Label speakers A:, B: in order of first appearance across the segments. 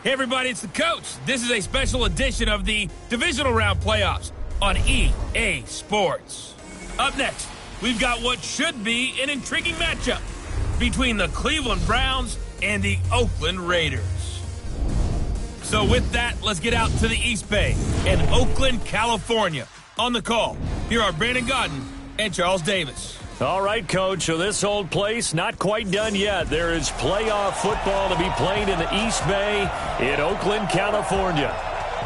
A: Hey everybody, it's the coach. This is a special edition of the Divisional Round Playoffs on EA Sports. Up next, we've got what should be an intriguing matchup between the Cleveland Browns and the Oakland Raiders. So with that, let's get out to the East Bay and Oakland, California. On the call, here are Brandon Godden and Charles Davis.
B: All right, Coach, so this old place not quite done yet. There is playoff football to be played in the East Bay in Oakland, California.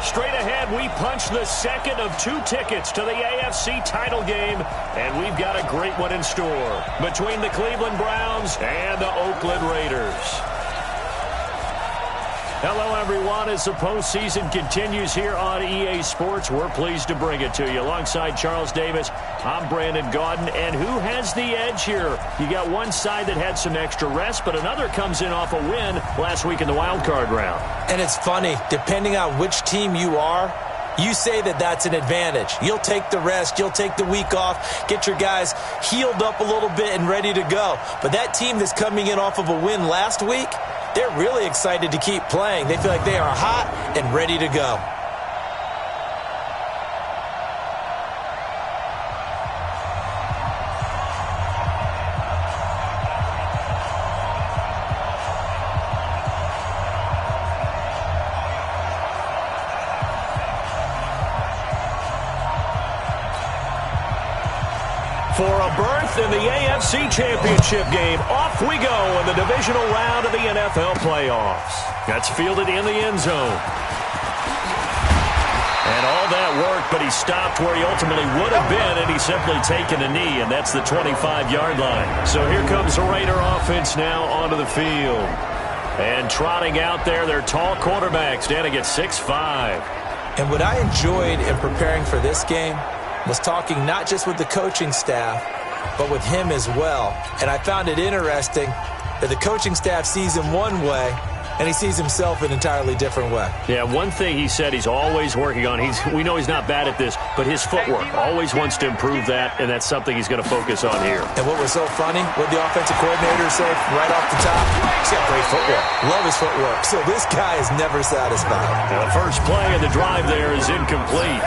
B: Straight ahead, we punch the second of 2 tickets to the AFC title game, and we've got a great one in store between the Cleveland Browns and the Oakland Raiders. Hello, everyone. As the postseason continues here on EA Sports, we're pleased to bring it to you. Alongside Charles Davis, I'm Brandon Gaudin. And who has the edge here? You got one side that had some extra rest, but another comes in off a win last week in the wild card round.
C: And it's funny, depending on which team you are, you say that that's an advantage. You'll take the rest, you'll take the week off, get your guys healed up a little bit and ready to go. But that team that's coming in off of a win last week, they're really excited to keep playing. They feel like they are hot and ready to go.
B: For a berth in the AFC Championship game, off we go in the divisional round of the NFL playoffs. That's fielded in the end zone. And all that work, but he stopped where he ultimately would have been, and he's simply taken a knee, and that's the 25-yard line. So here comes the Raider offense now onto the field. And trotting out there, their tall quarterback standing at 6'5".
C: And what I enjoyed in preparing for this game was talking not just with the coaching staff, but with him as well. And I found it interesting that the coaching staff sees him one way, and he sees himself an entirely different way.
B: Yeah, one thing he said he's always working on, we know he's not bad at this, but his footwork, always wants to improve that, and that's something he's going to focus on here.
C: And what was so funny, what the offensive coordinator said right off the top, he's got great footwork. Love his footwork. So this guy is never satisfied.
B: Now the first play of the drive there is incomplete.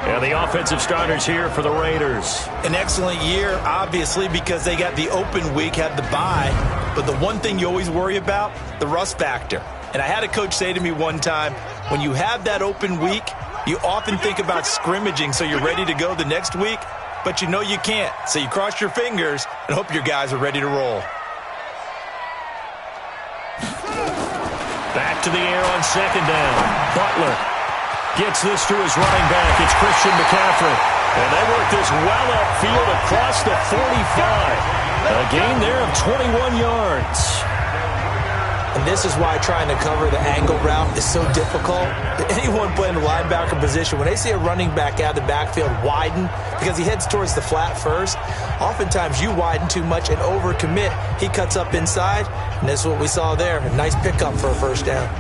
B: And the offensive starters here for the Raiders.
D: An excellent year, obviously, because they got the open week, had the bye. But the one thing you always worry about, the rust factor. And I had a coach say to me one time, when you have that open week, you often think about scrimmaging so you're ready to go the next week, but you know you can't. So you cross your fingers and hope your guys are ready to roll.
B: Back to the air on second down. Butler gets this to his running back. It's Christian McCaffrey. And they work this well upfield across the 45. A gain there of 21 yards.
C: And this is why trying to cover the angle route is so difficult. Anyone playing the linebacker position, when they see a running back out of the backfield widen, because he heads towards the flat first, oftentimes you widen too much and overcommit. He cuts up inside, and this is what we saw there. A nice pickup for a first down.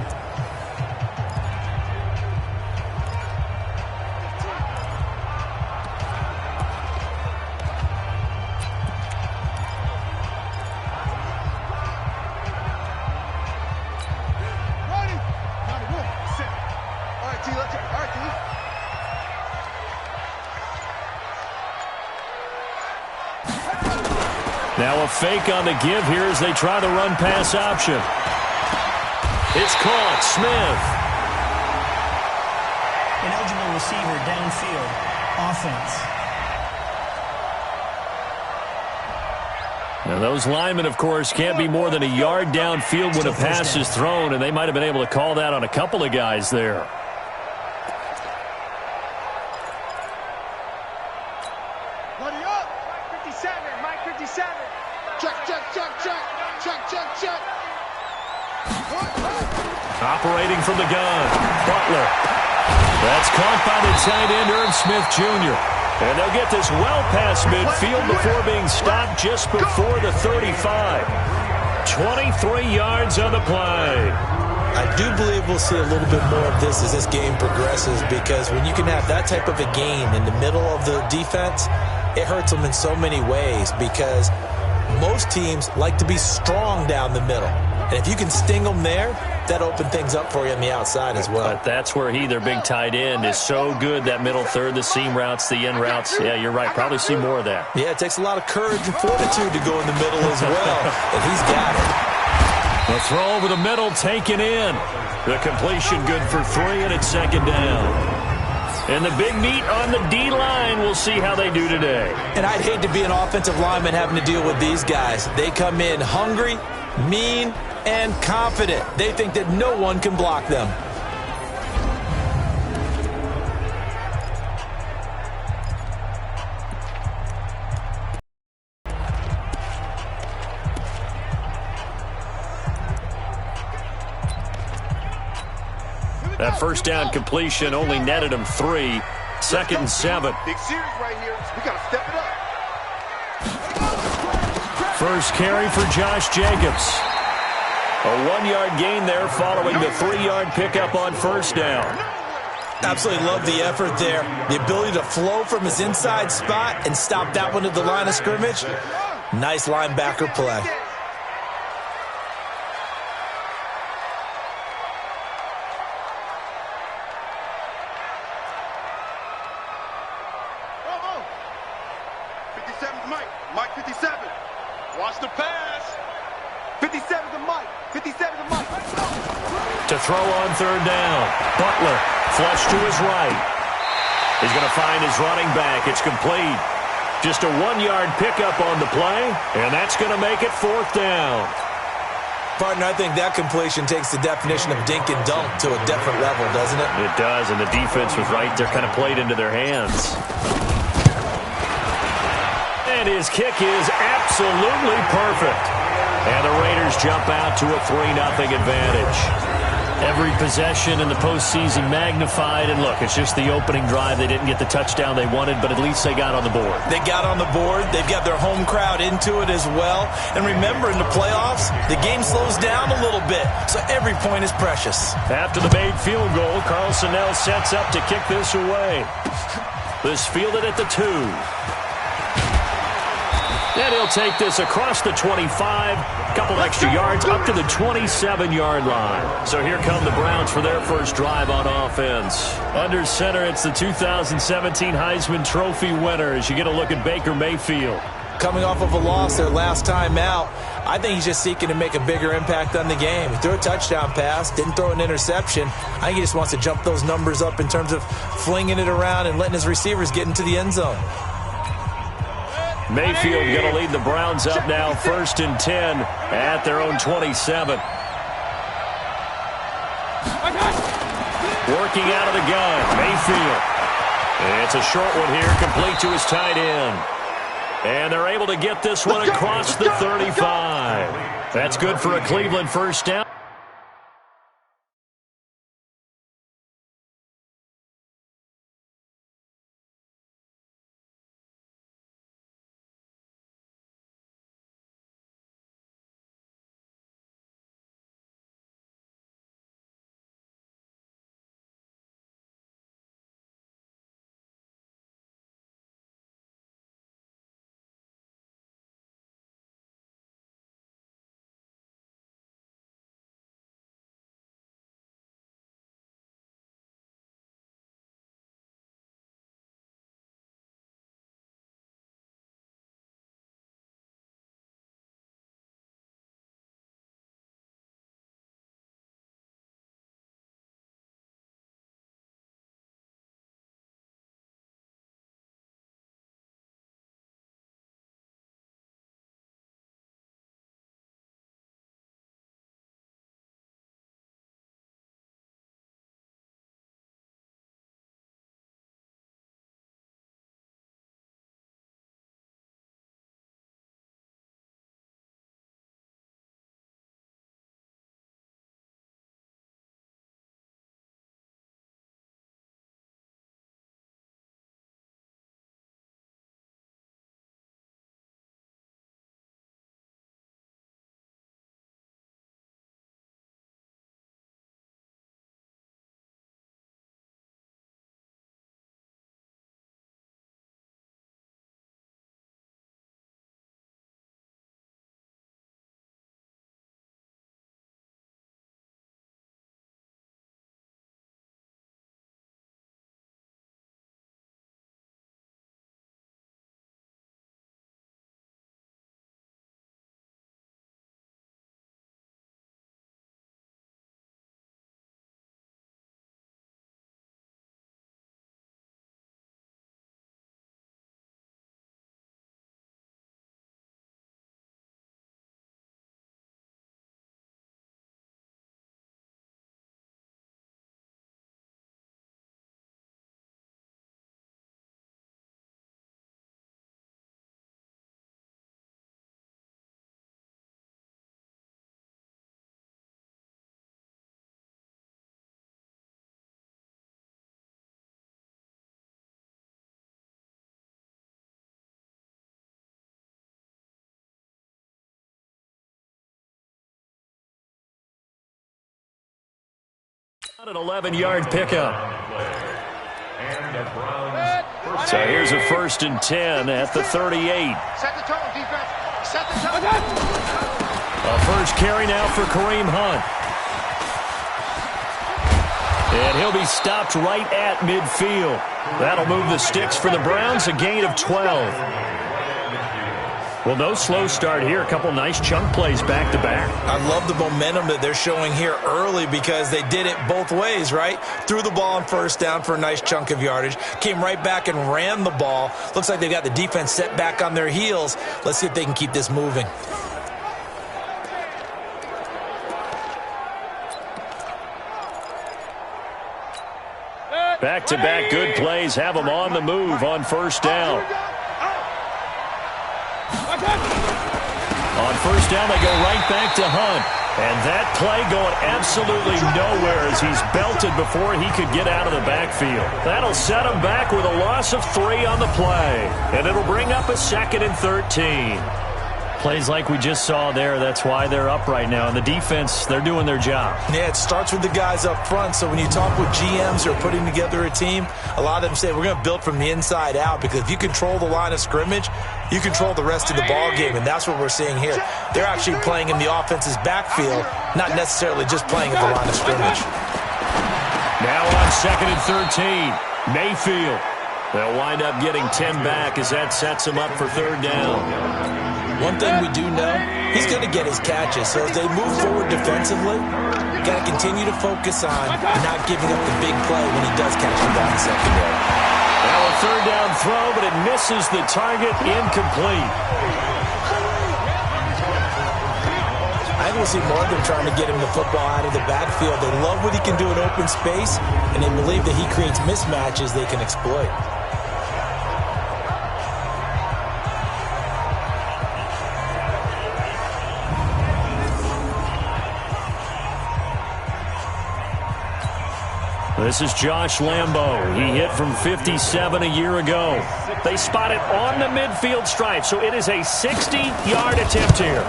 B: Now a fake on the give here as they try the run-pass option. It's caught. Smith.
E: Ineligible receiver downfield. Offense.
B: Now those linemen, of course, can't be more than a yard downfield when a pass is thrown, and they might have been able to call that on a couple of guys there. Operating from the gun, Butler. That's caught by the tight end, Irv Smith Jr. And they'll get this well past midfield before being stopped just before the 35. 23 yards on the play.
C: I do believe we'll see a little bit more of this as this game progresses, because when you can have that type of a gain in the middle of the defense, it hurts them in so many ways, because most teams like to be strong down the middle. And if you can sting them there, that opened things up for you on the outside as well.
B: But that's where their big tight end, is so good, that middle third, the seam routes, the in routes. Yeah, you're right. Probably see more of that.
C: Yeah, it takes a lot of courage and fortitude to go in the middle as well, and he's got it.
B: The throw over the middle taken in. The completion good for 3, and it's second down. And the big meat on the D-line, we'll see how they do today.
C: And I'd hate to be an offensive lineman having to deal with these guys. They come in hungry, mean, and confident. They think that no one can block them.
B: That first down completion only netted him 3. Second and 7.
F: Big series right here. We got to step it up.
B: First carry for Josh Jacobs. A 1-yard gain there following the 3-yard pickup on first down.
C: Absolutely love the effort there. The ability to flow from his inside spot and stop that one at the line of scrimmage. Nice linebacker play.
F: Mike 57. Watch the pass. 57 to Mike. 57 to Mike.
B: To throw on third down. Butler flush to his right. He's going to find his running back. It's complete. Just a 1-yard pickup on the play, and that's going to make it fourth down.
C: Partner, I think that completion takes the definition of dink and dunk to a different level, doesn't it?
B: It does, and the defense was right there, kind of played into their hands. And his kick is absolutely perfect. And the Raiders jump out to a 3-0 advantage. Every possession in the postseason magnified. And look, it's just the opening drive. They didn't get the touchdown they wanted, but at least they got on the board.
C: They got on the board. They've got their home crowd into it as well. And remember, in the playoffs, the game slows down a little bit, so every point is precious.
B: After the made field goal, Carlson now sets up to kick this away. This fielded at the 2. And he'll take this across the 25, couple extra yards up to the 27-yard line. So here come the Browns for their first drive on offense. Under center, it's the 2017 Heisman Trophy winner as you get a look at Baker Mayfield.
C: Coming off of a loss their last time out, I think he's just seeking to make a bigger impact on the game. He threw a touchdown pass, didn't throw an interception. I think he just wants to jump those numbers up in terms of flinging it around and letting his receivers get into the end zone.
B: Mayfield going to lead the Browns up now, 1st and 10 at their own 27. Working out of the gun, Mayfield. It's a short one here, complete to his tight end. And they're able to get this one across the 35. That's good for a Cleveland first down. An 11-yard pickup. So here's a 1st and 10 at the 38.
F: Set the tone, defense. Set the tone.
B: A first carry now for Kareem Hunt. And he'll be stopped right at midfield. That'll move the sticks for the Browns, a gain of 12. Well, no slow start here. A couple nice chunk plays back-to-back.
D: I love the momentum that they're showing here early because they did it both ways, right? Threw the ball on 1st down for a nice chunk of yardage. Came right back and ran the ball. Looks like they got the defense set back on their heels. Let's see if they can keep this moving.
B: Back-to-back good plays have them on the move on 1st down. On 1st down, they go right back to Hunt. And that play going absolutely nowhere as he's belted before he could get out of the backfield. That'll set him back with a loss of 3 on the play. And it'll bring up a 2nd and 13. Plays like we just saw there, that's why they're up right now. And the defense, they're doing their job.
D: Yeah, it starts with the guys up front. So when you talk with GMs who are putting together a team, a lot of them say we're going to build from the inside out because if you control the line of scrimmage, you control the rest of the ball game, and that's what we're seeing here. They're actually playing in the offense's backfield, not necessarily just playing at the line of scrimmage.
B: Now on 2nd and 13, Mayfield. They'll wind up getting 10 back as that sets them up for 3rd down.
D: One thing we do know, he's going to get his catches. So as they move forward defensively, you got to continue to focus on not giving up the big play when he does catch the ball in secondary.
B: Now a 3rd down throw, but it misses the target, incomplete.
D: I think we'll see more of them trying to get him the football out of the backfield. They love what he can do in open space, and they believe that he creates mismatches they can exploit.
B: This is Josh Lambo. He hit from 57 a year ago. They spot it on the midfield stripe, so it is a 60-yard attempt here.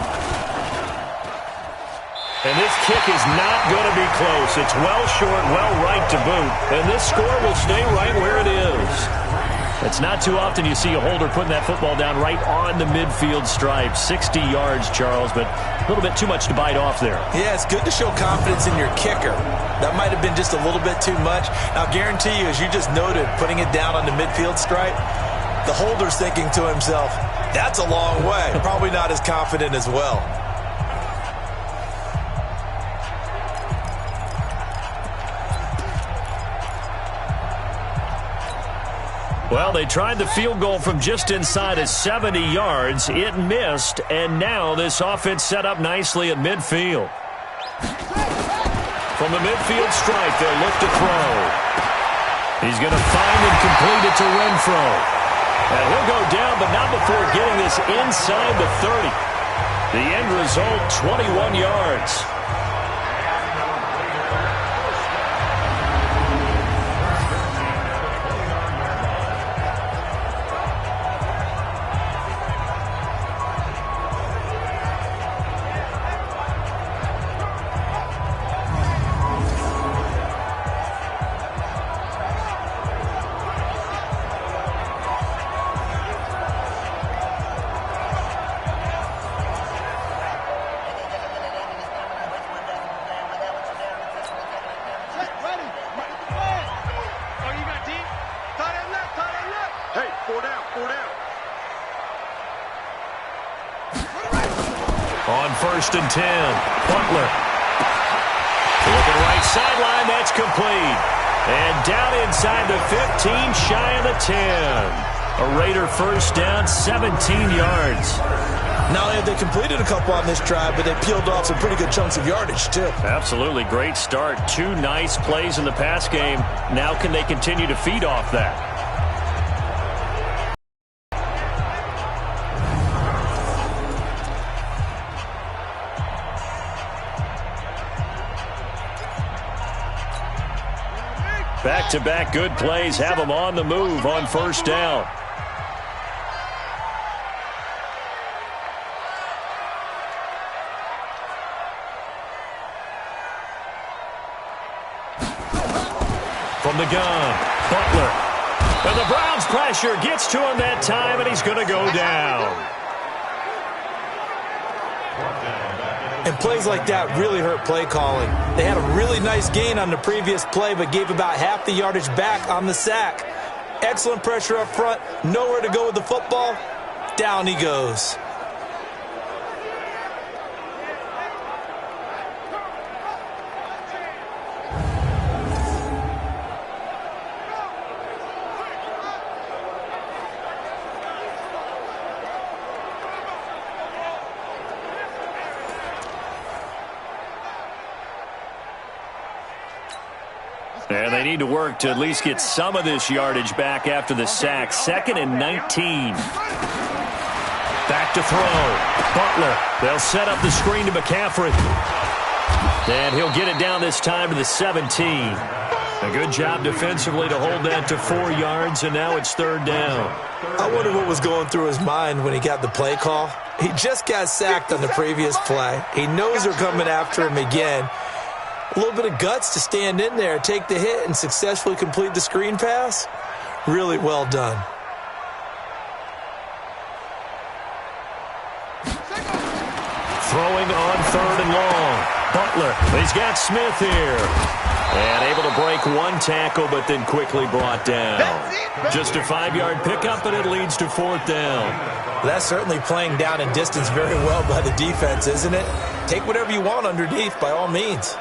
B: And this kick is not going to be close. It's well short, well right to boot. And this score will stay right where it is. It's not too often you see a holder putting that football down right on the midfield stripe. 60 yards, Charles, but a little bit too much to bite off there.
D: Yeah, it's good to show confidence in your kicker. That might have been just a little bit too much. I'll guarantee you, as you just noted, putting it down on the midfield stripe, the holder's thinking to himself, that's a long way. Probably not as confident as well.
B: Well, they tried the field goal from just inside of 70 yards. It missed, and now this offense set up nicely at midfield. From the midfield stripe, they'll look to throw. He's going to find and complete it to Renfro. And he'll go down, but not before getting this inside the 30. The end result, 21 yards. On 1st and 10, Butler. Looking right sideline, that's complete. And down inside the 15, shy of the 10. A Raider 1st down, 17 yards.
D: Not only have they completed a couple on this drive, but they peeled off some pretty good chunks of yardage, too.
B: Absolutely, great start. 2 nice plays in the pass game. Now can they continue to feed off that? Back-to-back good plays have them on the move on 1st down. From the gun, Butler. And the Browns' pressure gets to him that time, and he's going to go down.
C: And plays like that really hurt play calling. They had a really nice gain on the previous play, but gave about half the yardage back on the sack. Excellent pressure up front, nowhere to go with the football. Down he goes.
B: And they need to work to at least get some of this yardage back after the sack. 2nd and 19. Back to throw. Butler. They'll set up the screen to McCaffrey. And he'll get it down this time to the 17. A good job defensively to hold that to 4 yards, and now it's 3rd down.
C: I wonder what was going through his mind when he got the play call. He just got sacked on the previous play. He knows they're coming after him again. A little bit of guts to stand in there, take the hit, and successfully complete the screen pass. Really well done.
B: Throwing on 3rd and long. Butler. He's got Smith here. And able to break 1 tackle, but then quickly brought down. Just a 5-yard pickup, and it leads to 4th down.
C: That's certainly playing down and distance very well by the defense, isn't it? Take whatever you want underneath, by all means.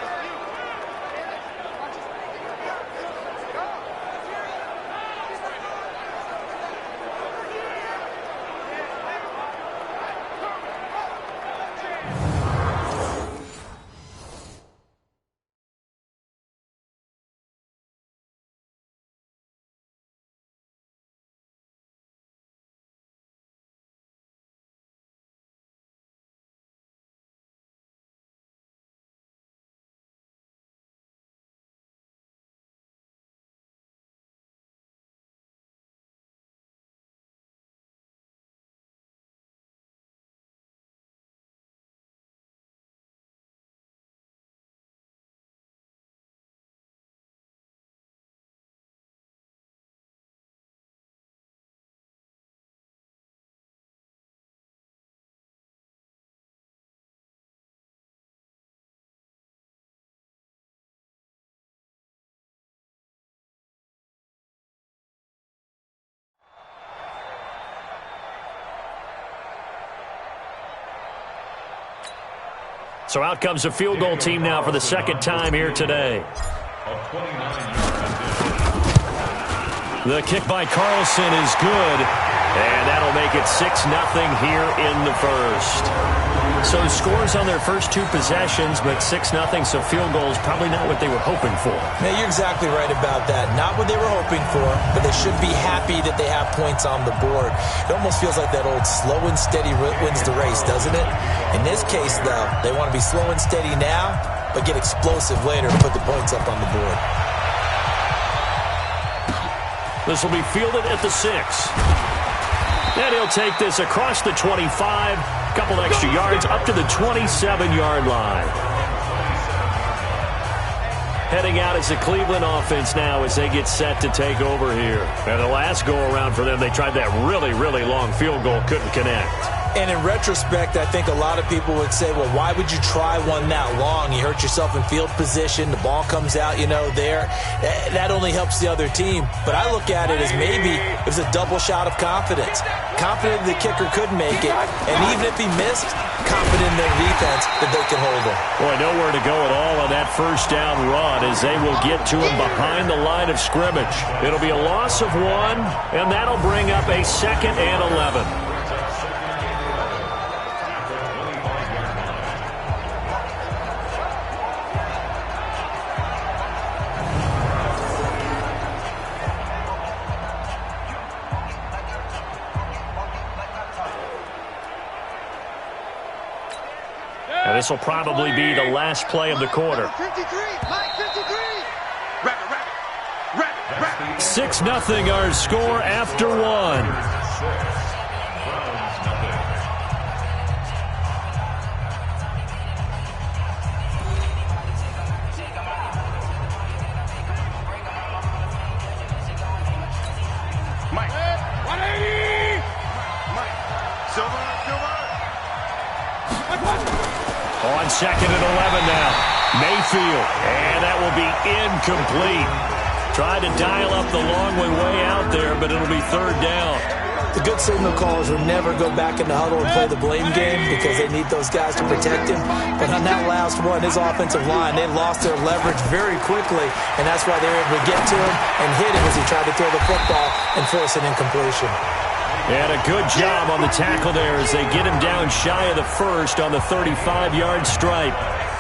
B: So out comes a field goal team now for the 2nd time here today. The kick by Carlson is good, and that'll make it 6-0 here in the first. So scores on their first 2 possessions, but 6-0, so field goals probably not what they were hoping for.
C: Now, you're exactly right about that. Not what they were hoping for, but they should be happy that they have points on the board. It almost feels like that old slow and steady wins the race, doesn't it? In this case, though, they want to be slow and steady now, but get explosive later to put the points up on the board.
B: This will be fielded at the 6. And he'll take this across the 25, couple extra yards up to the 27-yard line. Heading out as the Cleveland offense now as they get set to take over here. And the last go-around for them, they tried that really, really long field goal, couldn't connect.
C: And in retrospect, I think a lot of people would say, well, why would you try one that long? You hurt yourself in field position. The ball comes out, there. That only helps the other team. But I look at it as maybe it was a double shot of confidence. Confident the kicker could make it. And even if he missed, confident in their defense that they can hold him.
B: Boy, nowhere to go at all on that first down run as they will get to him behind the line of scrimmage. It'll be a loss of 1, and that'll bring up a 2nd and 11. And this will probably be the last play of the quarter. 6-0 our score after 1. On 2nd and 11 now. Mayfield, and that will be incomplete. Tried to dial up the long way out there, but it'll be 3rd down.
C: The good signal callers will never go back in the huddle and play the blame game because they need those guys to protect him. But on that last one, his offensive line, they lost their leverage very quickly, and that's why they were able to get to him and hit him as he tried to throw the football and force an incompletion.
B: And a good job on the tackle there as they get him down shy of the first on the 35-yard stripe.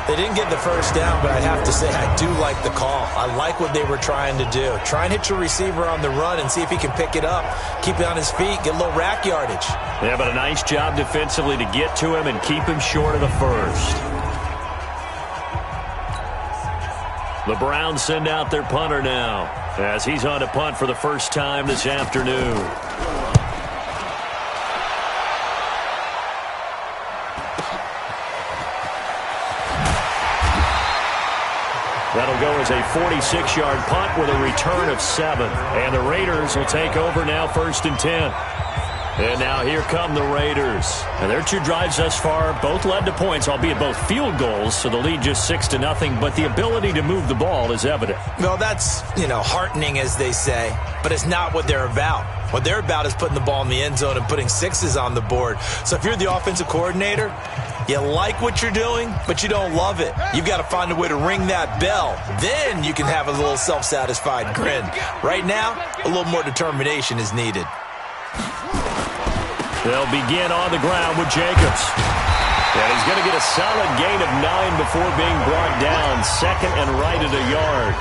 C: They didn't get the first down, but I have to say I do like the call. I like what they were trying to do. Try and hit your receiver on the run and see if he can pick it up. Keep it on his feet, get a little rack yardage.
B: Yeah, but a nice job defensively to get to him and keep him short of the first. The Browns send out their punter now as he's on to punt for the first time this afternoon. That'll go as a 46-yard punt with a return of 7. And the Raiders will take over now 1st and 10. And now here come the Raiders. And their 2 drives thus far both led to points, albeit both field goals, so the lead just 6-0. But the ability to move the ball is evident.
C: Well, that's, heartening, as they say. But it's not what they're about. What they're about is putting the ball in the end zone and putting 6s on the board. So if you're the offensive coordinator, you like what you're doing, but you don't love it. You've got to find a way to ring that bell. Then you can have a little self-satisfied grin. Right now, a little more determination is needed.
B: They'll begin on the ground with Jacobs. And he's going to get a solid gain of 9 before being brought down. 2nd and right at a yard.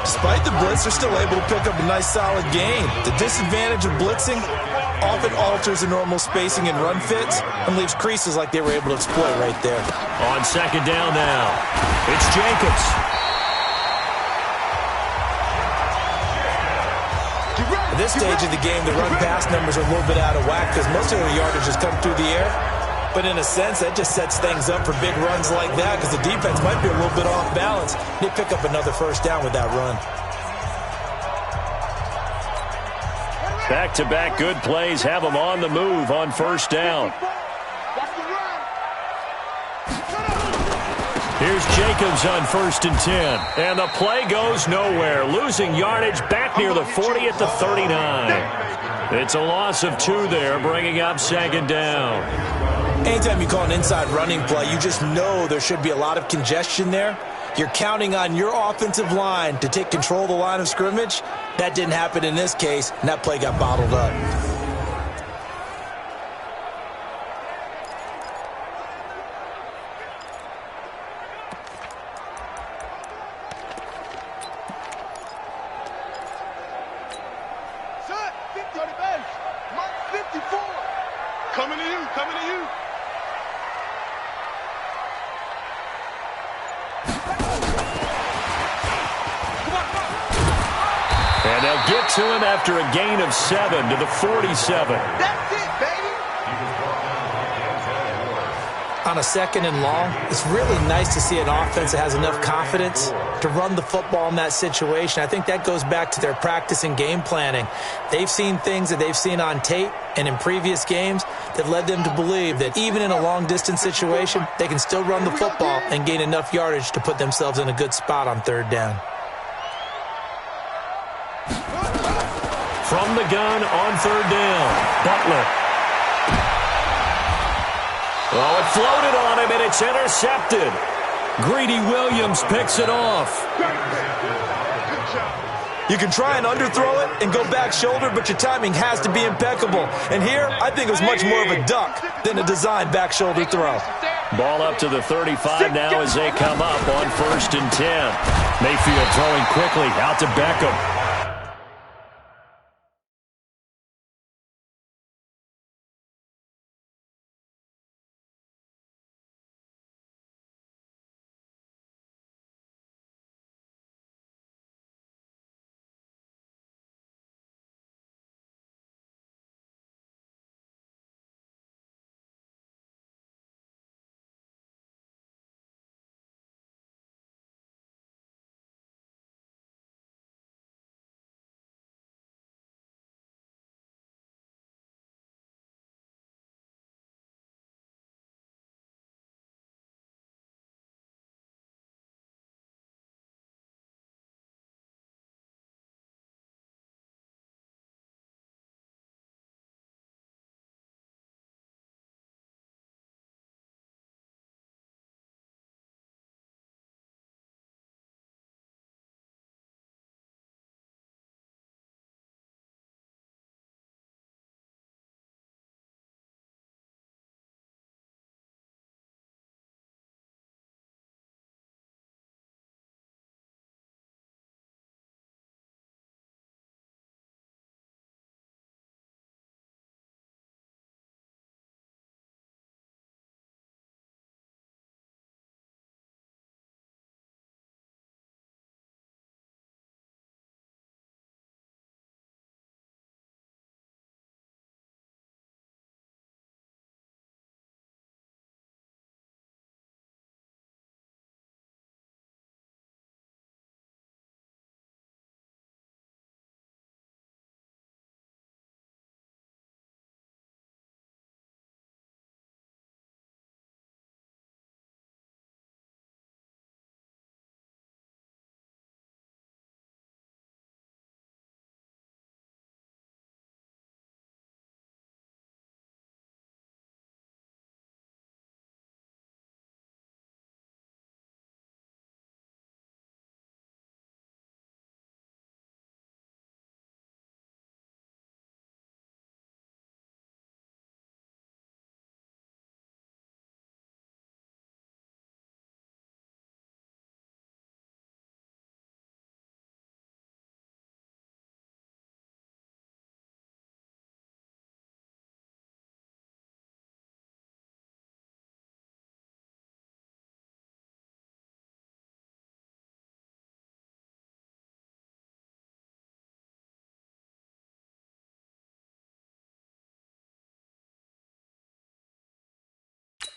C: Despite the blitz, they're still able to pick up a nice solid gain. The disadvantage of blitzing often alters the normal spacing and run fits and leaves creases like they were able to exploit right there.
B: On 2nd down now, it's Jacobs.
C: At this stage of the game, the run-pass numbers are a little bit out of whack because most of their yardage has come through the air. But in a sense, that just sets things up for big runs like that because the defense might be a little bit off balance. They pick up another 1st down with that run.
B: Back-to-back good plays have them on the move on 1st down. Here's Jacobs on 1st and 10. And the play goes nowhere. Losing yardage back near the 40 at the 39. It's a loss of 2 there, bringing up 2nd down.
C: Anytime you call an inside running play, you just know there should be a lot of congestion there. You're counting on your offensive line to take control of the line of scrimmage. That didn't happen in this case, and that play got bottled up.
F: Set, 50 on the bench. Mark 54. Coming to you, coming to you.
B: And they'll get to him after a gain of 7 to the 47.
F: That's it, baby.
C: On a 2nd and long, it's really nice to see an offense that has enough confidence to run the football in that situation. I think that goes back to their practice and game planning. They've seen things that they've seen on tape and in previous games that led them to believe that even in a long-distance situation, they can still run the football and gain enough yardage to put themselves in a good spot on 3rd down.
B: From the gun on 3rd down, Butler. Oh, it floated on him, and it's intercepted. Greedy Williams picks it off.
C: You can try and underthrow it and go back shoulder, but your timing has to be impeccable. And here, I think it was much more of a duck than a designed back shoulder throw.
B: Ball up to the 35 now as they come up on 1st and 10. Mayfield throwing quickly out to Beckham.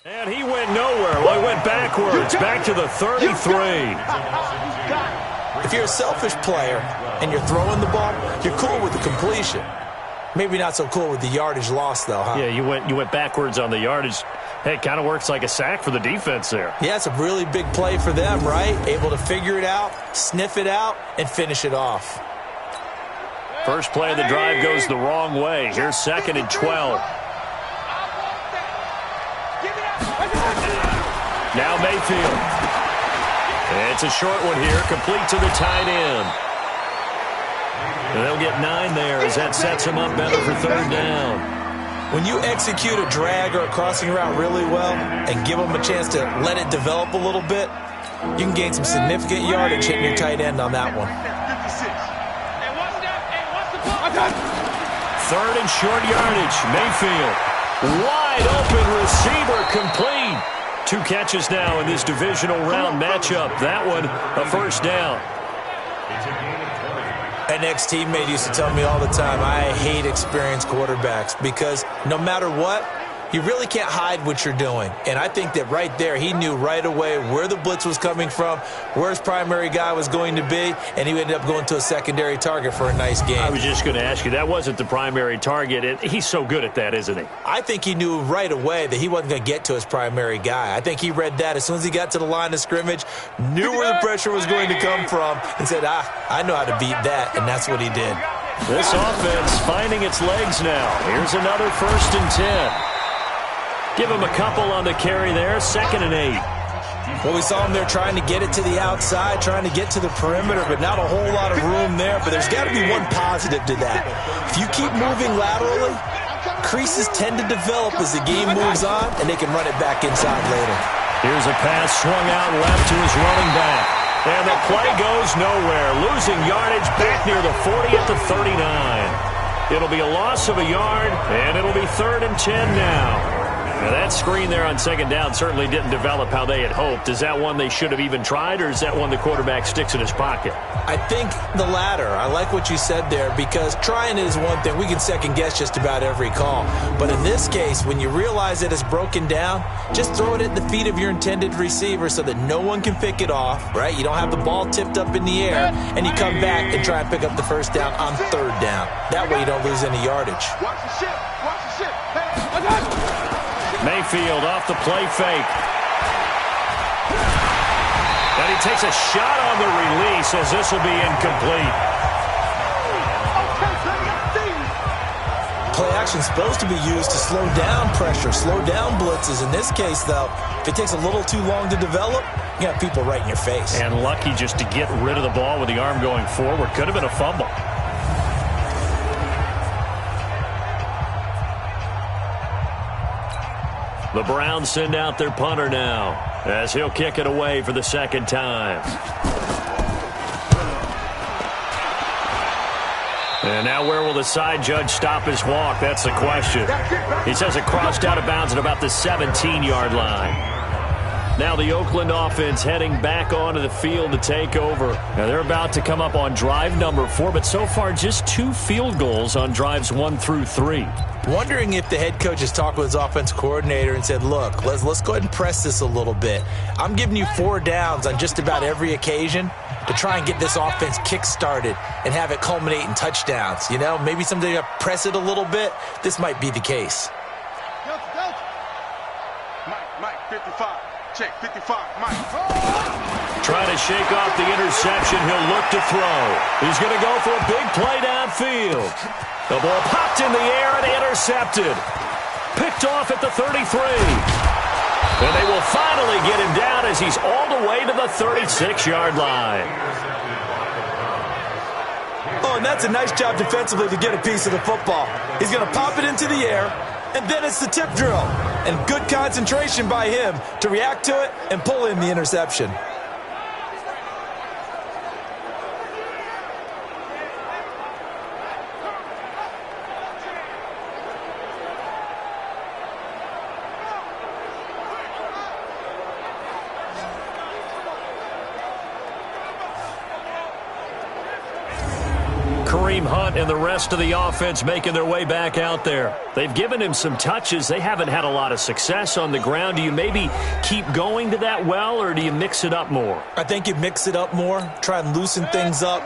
B: And he went nowhere. Well, he went backwards, back to the 33.
C: If you're a selfish player and you're throwing the ball, you're cool with the completion. Maybe not so cool with the yardage loss, though, huh?
B: Yeah, you went backwards on the yardage. Hey, it kind of works like a sack for the defense there.
C: Yeah, it's a really big play for them, right? Able to figure it out, sniff it out, and finish it off.
B: First play of the drive goes the wrong way. Here's 2nd and 12. Now Mayfield. It's a short one here, complete to the tight end. And they'll get 9 there as that sets them up better for 3rd down.
C: When you execute a drag or a crossing route really well and give them a chance to let it develop a little bit, you can gain some significant yardage hitting your tight end on that one.
B: 3rd and short yardage. Mayfield. Wide open receiver complete. 2 catches now in this divisional round matchup. That one a 1st down.
C: An ex-teammate used to tell me all the time, I hate experienced quarterbacks because no matter what, you really can't hide what you're doing. And I think that right there, he knew right away where the blitz was coming from, where his primary guy was going to be, and he ended up going to a secondary target for a nice game.
B: I was just going to ask you, that wasn't the primary target. He's so good at that, isn't he?
C: I think he knew right away that he wasn't going to get to his primary guy. I think he read that as soon as he got to the line of scrimmage, knew where the pressure was going to come from, and said, I know how to beat that, and that's what he did.
B: This offense finding its legs now. Here's another 1st and 10. Give him a couple on the carry there, 2nd and 8.
C: Well, we saw him there trying to get it to the outside, trying to get to the perimeter, but not a whole lot of room there. But there's got to be one positive to that. If you keep moving laterally, creases tend to develop as the game moves on, and they can run it back inside later.
B: Here's a pass swung out left to his running back. And the play goes nowhere, losing yardage back near the 40 at the 39. It'll be a loss of a yard, and it'll be 3rd and 10 now. Now, that screen there on 2nd down certainly didn't develop how they had hoped. Is that one they should have even tried, or is that one the quarterback sticks in his pocket?
C: I think the latter. I like what you said there because trying it is one thing. We can second-guess just about every call. But in this case, when you realize it is broken down, just throw it at the feet of your intended receiver so that no one can pick it off, right? You don't have the ball tipped up in the air, and you come back and try and pick up the 1st down on 3rd down. That way you don't lose any yardage.
F: Watch the ship. Watch the ship. Hey, I got it.
B: Mayfield off the play fake. And he takes a shot on the release as this will be incomplete.
C: Play action is supposed to be used to slow down pressure, slow down blitzes. In this case, though, if it takes a little too long to develop, you got people right in your face.
B: And lucky just to get rid of the ball with the arm going forward. Could have been a fumble. The Browns send out their punter now as he'll kick it away for the 2nd time. And now where will the side judge stop his walk? That's the question. He says it crossed out of bounds at about the 17-yard line. Now the Oakland offense heading back onto the field to take over. Now they're about to come up on drive number 4, but so far just 2 field goals on drives 1 through 3.
C: Wondering if the head coach has talked with his offense coordinator and said, look, let's go ahead and press this a little bit. I'm giving you 4 downs on just about every occasion to try and get this offense kick-started and have it culminate in touchdowns. You know, maybe someday you press it a little bit. This might be the case.
F: Mike, 55. Check, 55, Mike.
B: Trying to shake off the interception. He'll look to throw. He's going to go for a big play downfield. The ball popped in the air and intercepted. Picked off at the 33. And they will finally get him down as he's all the way to the 36-yard line.
C: Oh, and that's a nice job defensively to get a piece of the football. He's going to pop it into the air, and then it's the tip drill. And good concentration by him to react to it and pull in the interception.
B: Kareem Hunt and the rest of the offense making their way back out there. They've given him some touches. They haven't had a lot of success on the ground. Do you maybe keep going to that well, or do you mix it up more?
C: I think you mix it up more, try and loosen things up.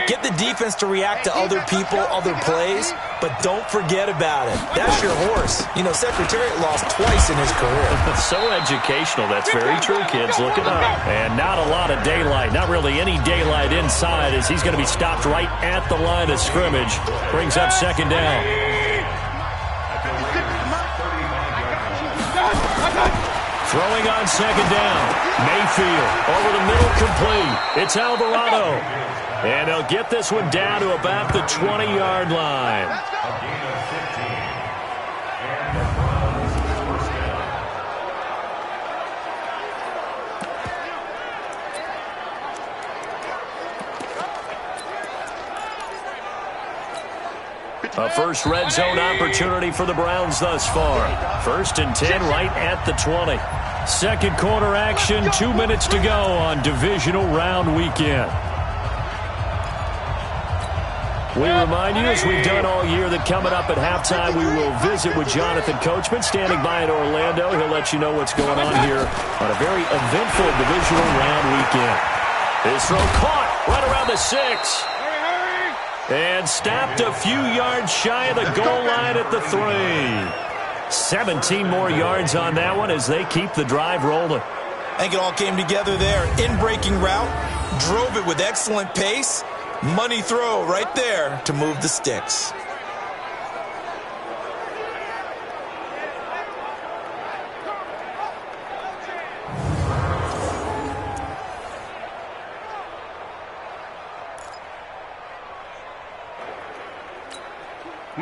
C: Get the defense to react to other people, other plays, but don't forget about it. That's your horse. You know, Secretariat lost twice in his career.
B: So educational. That's very true, kids. Look it up. And not a lot of daylight. Not really any daylight inside, as he's going to be stopped right at the line of scrimmage. Brings up second down. Throwing on second down. Mayfield over the middle, complete. It's Alvarado. And he'll get this one down to about the 20-yard line. A first red zone opportunity for the Browns thus far. 1st and 10 right at the 20. Second quarter action, 2 minutes to go on divisional round weekend. We remind you, as we've done all year, that coming up at halftime, we will visit with Jonathan Coachman, standing by in Orlando. He'll let you know what's going on here on a very eventful divisional round weekend. His throw caught right around the 6. And stopped a few yards shy of the goal line at the 3. 17 more yards on that one as they keep the drive rolling.
C: I think it all came together there. In-breaking route, drove it with excellent pace. Money throw right there to move the sticks.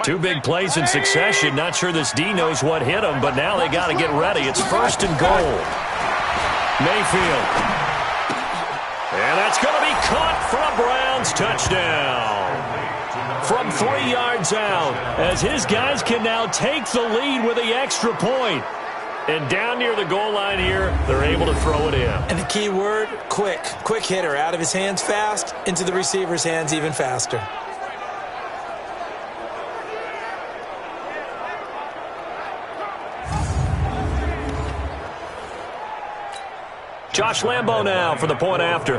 B: Two big plays in succession. Not sure this D knows what hit him, but now they got to get ready. It's 1st and goal. Mayfield. And that's going to be caught for a Browns touchdown. From 3 yards out, as his guys can now take the lead with the extra point. And down near the goal line here, they're able to throw it in.
C: And the key word, quick. Quick hitter. Out of his hands fast, into the receiver's hands even faster.
B: Josh Lambo now for the point after.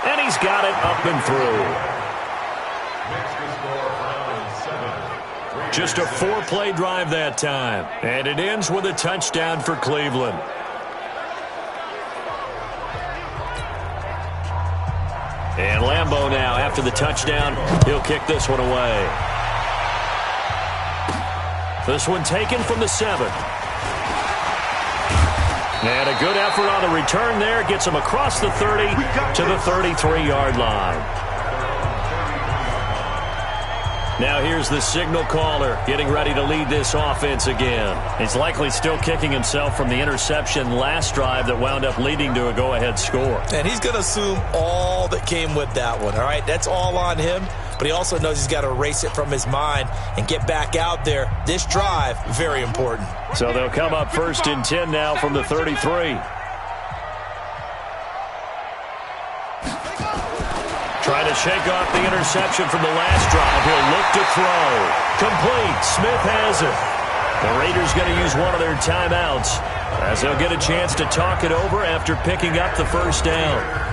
B: And he's got it up and through. Just a 4-play drive that time. And it ends with a touchdown for Cleveland. And Lambo now, after the touchdown, he'll kick this one away. This one taken from the 7. And a good effort on the return there. Gets him across the 30 to the 33-yard line. Now here's the signal caller getting ready to lead this offense again. He's likely still kicking himself from the interception last drive that wound up leading to a go-ahead score.
C: And he's going to assume all that came with that one, all right? That's all on him. But he also knows he's got to erase it from his mind and get back out there. This drive, very important.
B: So they'll come up 1st and 10 now from the 33. Trying to shake off the interception from the last drive. He'll look to throw. Complete. Smith has it. The Raiders going to use one of their timeouts as they'll get a chance to talk it over after picking up the first down.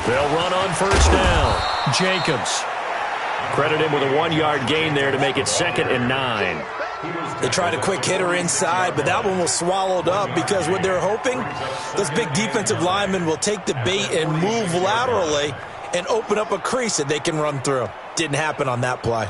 B: They'll run on first down. Jacobs. Credit him with a 1-yard gain there to make it 2nd and 9.
C: They tried a quick hitter inside, but that one was swallowed up because what they're hoping, those big defensive linemen will take the bait and move laterally and open up a crease that they can run through. Didn't happen on that play.